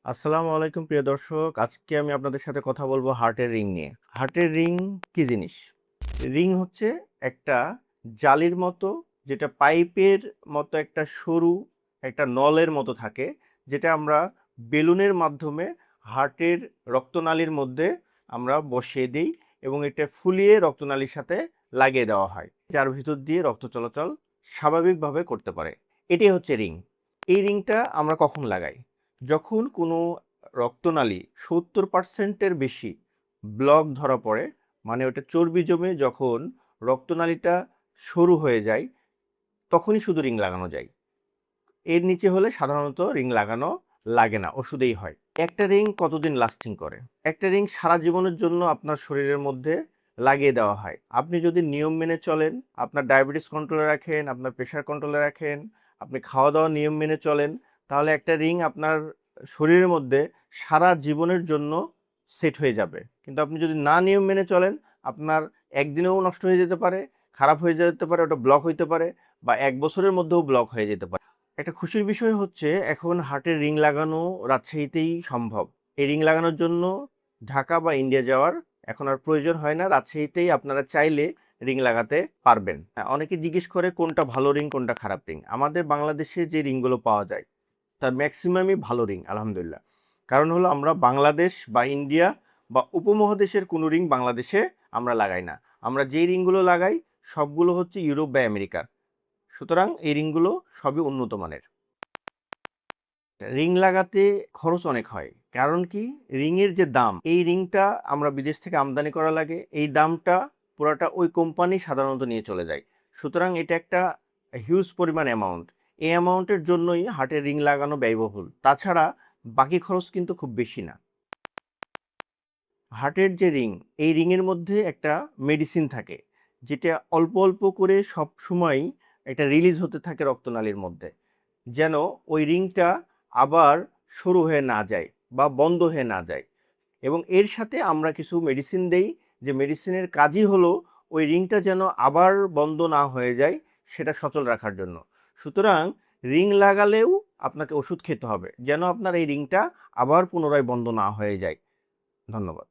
আসসালামু আলাইকুম প্রিয় দর্শক। আজকে আমি আপনাদের সাথে কথা বলবো হার্টের রিং নিয়ে। হার্টের রিং কি জিনিস? রিং হচ্ছে একটা জালির মতো, যেটা পাইপের মতো একটা সরু একটা নলের মতো থাকে, যেটা আমরা বেলুনের মাধ্যমে হার্টের রক্তনালীর মধ্যে আমরা বসিয়ে দিই এবং এটা ফুলিয়ে রক্তনালীর সাথে লাগিয়ে দেওয়া হয়, যার ভিতর দিয়ে রক্ত চলাচল স্বাভাবিকভাবে করতে পারে। এটাই হচ্ছে রিং। এই রিংটা আমরা কখন লাগাই? যখন কোনো রক্তনালী 70% বেশি ব্লক ধরা পড়ে, মানে ওটা চর্বি জমে যখন রক্তনালীটা সরু হয়ে যায়, তখনই শুধু রিং লাগানো যায়। এর নিচে হলে সাধারণত রিং লাগানো লাগে না, ওষুধেই হয়। একটা রিং কতদিন লাস্টিং করে? একটা রিং সারা জীবনের জন্য আপনার শরীরের মধ্যে লাগিয়ে দেওয়া হয়। আপনি যদি নিয়ম মেনে চলেন, আপনার ডায়াবেটিস কন্ট্রোলে রাখেন, আপনার প্রেশার কন্ট্রোলে রাখেন, আপনি খাওয়া দাওয়া নিয়ম মেনে চলেন, তাহলে একটা রিং আপনার শরীরের মধ্যে সারা জীবনের জন্য সেট হয়ে যাবে। কিন্তু আপনি যদি না নিয়ম মেনে চলেন, আপনার একদিনেও নষ্ট হয়ে যেতে পারে, খারাপ হয়ে যেতে পারে, ওটা ব্লক হইতে পারে, বা 1 বছরের মধ্যেও ব্লক হয়ে যেতে পারে। একটা খুশির বিষয় হচ্ছে এখন হার্টের রিং লাগানো রাজশাহীতেই সম্ভব। এই রিং লাগানোর জন্য ঢাকা বা ইন্ডিয়া যাওয়ার এখন আর প্রয়োজন হয় না। রাজশাহীতেই আপনারা চাইলে রিং লাগাতে পারবেন। অনেকে জিজ্ঞেস করে কোনটা ভালো রিং কোনটা খারাপ রিং। আমাদের বাংলাদেশে যে রিংগুলো পাওয়া যায় তার ম্যাক্সিমামই ভালো রিং, আলহামদুলিল্লাহ। কারণ হলো আমরা বাংলাদেশ বা ইন্ডিয়া বা উপমহাদেশের কোনো রিং বাংলাদেশে আমরা লাগাই না। আমরা যেই রিংগুলো লাগাই সবগুলো হচ্ছে ইউরোপ বা আমেরিকার। সুতরাং এই রিংগুলো সবই উন্নত মানের। রিং লাগাতে খরচ অনেক হয়। কারণ কি, রিংয়ের যে দাম, এই রিংটা আমরা বিদেশ থেকে আমদানি করা লাগে, এই দামটা পুরাটা ওই কোম্পানি সাধারণত নিয়ে চলে যায়। সুতরাং এটা একটা হিউজ পরিমাণ অ্যামাউন্ট। এই অ্যামাউন্টের জন্যই হার্টের রিং লাগানো ব্যয়বহুল। তাছাড়া বাকি খরচ কিন্তু খুব বেশি না। হার্টের যে রিং, এই রিংয়ের মধ্যে একটা মেডিসিন থাকে, যেটা অল্প অল্প করে সব সময় এটা রিলিজ হতে থাকে রক্তনালীর মধ্যে, যেন ওই রিংটা আবার সরু হয়ে না যায় বা বন্ধ হয়ে না যায়। এবং এর সাথে আমরা কিছু মেডিসিন দেই, যে মেডিসিনের কাজই হলো ওই রিংটা যেন আবার বন্ধ না হয়ে যায়, সেটা সচল রাখার জন্য। সুতরাং রিং লাগালেও আপনাকে ওষুধ খেতে হবে, যেন আপনার এই রিংটা আবার পুনরায় বন্ধ না হয়ে যায়। ধন্যবাদ।